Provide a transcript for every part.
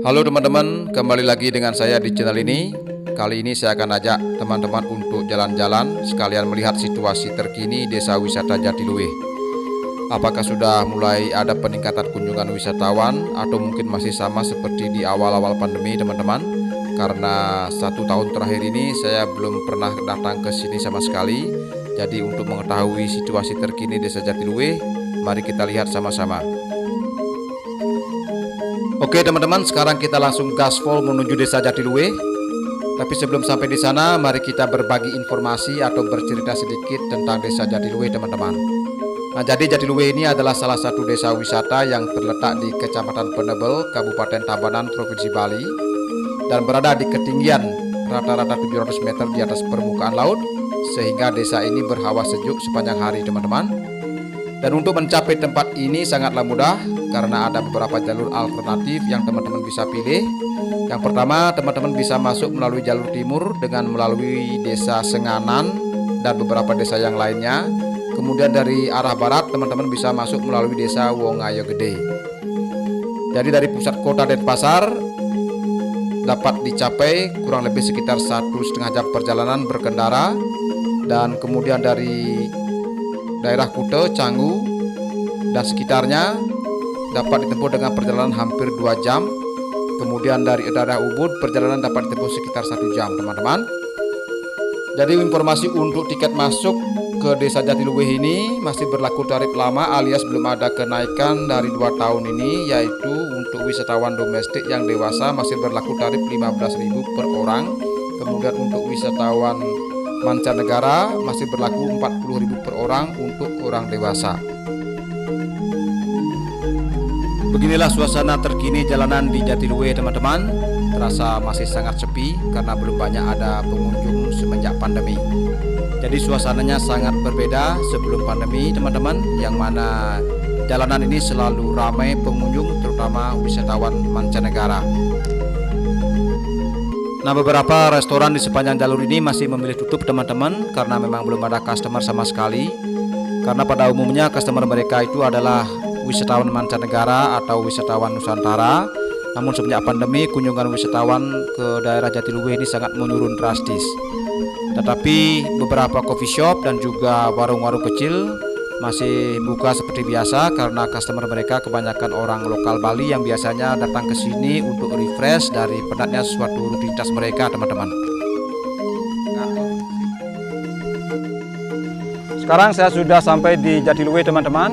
Halo teman-teman, kembali lagi dengan saya di channel ini. Kali ini saya akan ajak teman-teman untuk jalan-jalan sekalian melihat situasi terkini Desa Wisata Jatiluwih. Apakah sudah mulai ada peningkatan kunjungan wisatawan atau mungkin masih sama seperti di awal-awal pandemi teman-teman? Karena 1 tahun terakhir ini saya belum pernah datang ke sini sama sekali. Jadi untuk mengetahui situasi terkini Desa Jatiluwih, mari kita lihat sama-sama. Oke teman-teman, sekarang kita langsung gaspol menuju Desa Jatiluwih. Tapi sebelum sampai di sana, mari kita berbagi informasi atau bercerita sedikit tentang Desa Jatiluwih teman-teman. Nah, jadi Jatiluwih ini adalah salah satu desa wisata yang terletak di Kecamatan Penebel, Kabupaten Tabanan, Provinsi Bali, dan berada di ketinggian rata-rata 700 meter di atas permukaan laut, sehingga desa ini berhawa sejuk sepanjang hari teman-teman. Dan untuk mencapai tempat ini sangatlah mudah karena ada beberapa jalur alternatif yang teman-teman bisa pilih. Yang pertama, teman-teman bisa masuk melalui jalur timur dengan melalui Desa Senganan dan beberapa desa yang lainnya. Kemudian dari arah barat, teman-teman bisa masuk melalui Desa Wongayo Gede. Jadi dari pusat kota Denpasar dapat dicapai kurang lebih sekitar 1,5 jam perjalanan berkendara. Dan kemudian dari daerah Kute, Canggu, dan sekitarnya dapat ditempuh dengan perjalanan hampir 2 jam. Kemudian dari daerah Ubud perjalanan dapat ditempuh sekitar 1 jam teman-teman. Jadi informasi untuk tiket masuk ke Desa Jatiluwih ini masih berlaku tarif lama alias belum ada kenaikan dari 2 tahun ini, yaitu untuk wisatawan domestik yang dewasa masih berlaku tarif 15.000 per orang. Kemudian untuk wisatawan mancanegara masih berlaku 40.000 per orang untuk orang dewasa. Beginilah suasana terkini jalanan di Jatiluwih teman-teman. Terasa masih sangat sepi karena belum banyak ada pengunjung semenjak pandemi. Jadi suasananya sangat berbeda sebelum pandemi teman-teman, yang mana jalanan ini selalu ramai pengunjung, terutama wisatawan mancanegara. Nah, beberapa restoran di sepanjang jalur ini masih memilih tutup teman-teman karena memang belum ada customer sama sekali. Karena pada umumnya customer mereka itu adalah wisatawan mancanegara atau wisatawan Nusantara. Namun semenjak pandemi kunjungan wisatawan ke daerah Jatiluwih ini sangat menurun drastis. Tetapi beberapa coffee shop dan juga warung-warung kecil masih buka seperti biasa karena customer mereka kebanyakan orang lokal Bali yang biasanya datang ke sini untuk refresh dari penatnya suatu rutinitas mereka teman-teman. Sekarang saya sudah sampai di Jatiluwih teman-teman.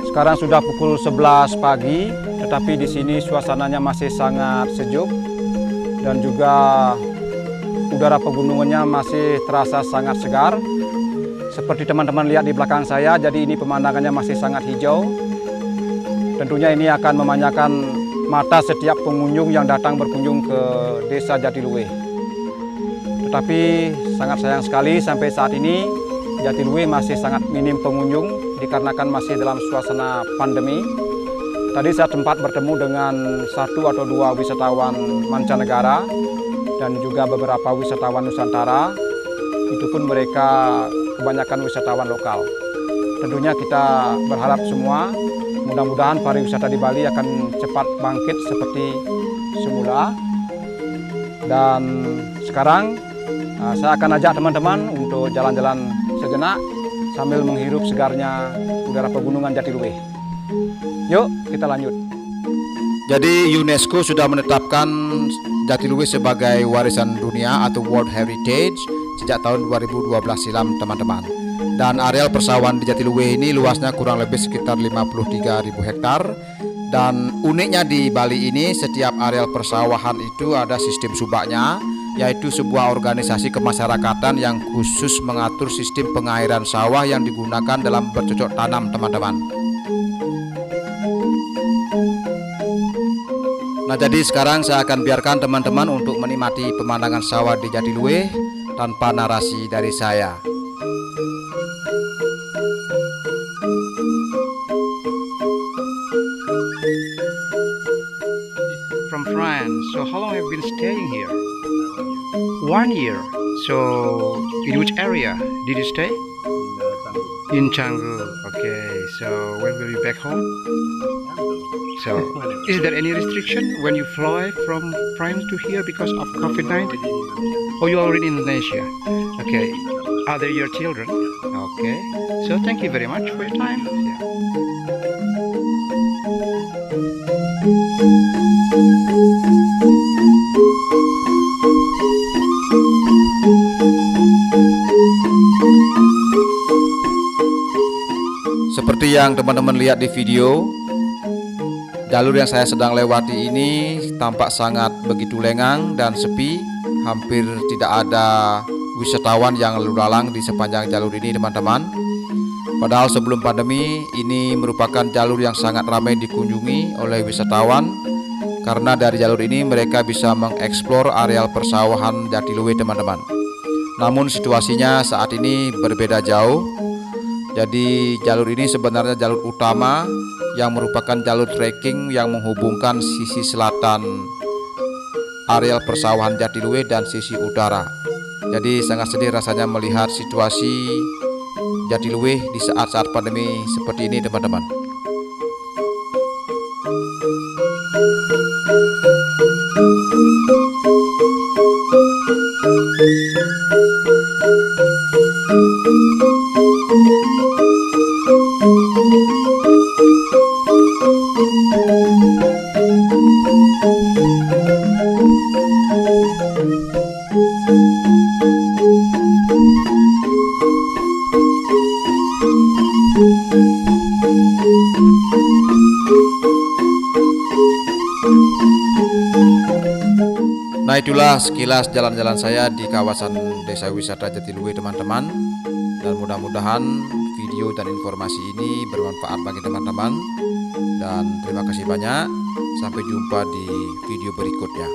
Sekarang sudah pukul 11 pagi, tetapi di sini suasananya masih sangat sejuk dan juga udara pegunungannya masih terasa sangat segar. Seperti teman-teman lihat di belakang saya, jadi ini pemandangannya masih sangat hijau. Tentunya ini akan memanjakan mata setiap pengunjung yang datang berkunjung ke Desa Jatiluwih. Tetapi sangat sayang sekali sampai saat ini Jatiluwih masih sangat minim pengunjung dikarenakan masih dalam suasana pandemi. Tadi saya sempat bertemu dengan 1 atau 2 wisatawan mancanegara dan juga beberapa wisatawan Nusantara. Itu pun mereka kebanyakan wisatawan lokal. Tentunya kita berharap semua mudah-mudahan pariwisata di Bali akan cepat bangkit seperti semula. Dan sekarang saya akan ajak teman-teman untuk jalan-jalan sejenak sambil menghirup segarnya udara pegunungan Jatiluwih. Yuk kita lanjut. Jadi UNESCO sudah menetapkan Jatiluwih sebagai warisan dunia atau World Heritage sejak tahun 2012 silam teman-teman. Dan areal persawahan di Jatiluwih ini luasnya kurang lebih sekitar 53.000 hektar. Dan uniknya di Bali ini setiap areal persawahan itu ada sistem subaknya, yaitu sebuah organisasi kemasyarakatan yang khusus mengatur sistem pengairan sawah yang digunakan dalam bercocok tanam teman-teman. Nah, jadi sekarang saya akan biarkan teman-teman untuk menikmati pemandangan sawah di Jatiluwih tanpa narasi dari saya. From France. So how long have you been staying here? 1 year. So in which area did you stay? In Canggu. Okay. So when will you back home? So, is there any restriction when you fly from France to here because of COVID-19? Oh, you are already in Indonesia. Okay. Are they your children? Okay. So, thank you very much for your time. Yeah. Seperti yang teman-teman lihat di video, jalur yang saya sedang lewati ini tampak sangat begitu lengang dan sepi. Hampir tidak ada wisatawan yang lalu lalang di sepanjang jalur ini, teman-teman. Padahal sebelum pandemi ini merupakan jalur yang sangat ramai dikunjungi oleh wisatawan, karena dari jalur ini mereka bisa mengeksplor areal persawahan Jatiluwe, teman-teman. Namun situasinya saat ini berbeda jauh. Jadi jalur ini sebenarnya jalur utama yang merupakan jalur trekking yang menghubungkan sisi selatan areal persawahan Jatiluwe dan sisi utara. Jadi sangat sedih rasanya melihat situasi Jatiluwe di saat-saat pandemi seperti ini, teman-teman. Nah, itulah sekilas jalan-jalan saya di kawasan Desa Wisata Jatiluwe, teman-teman. Dan mudah-mudahan video dan informasi ini bermanfaat bagi teman-teman. Dan terima kasih banyak. Sampai jumpa di video berikutnya.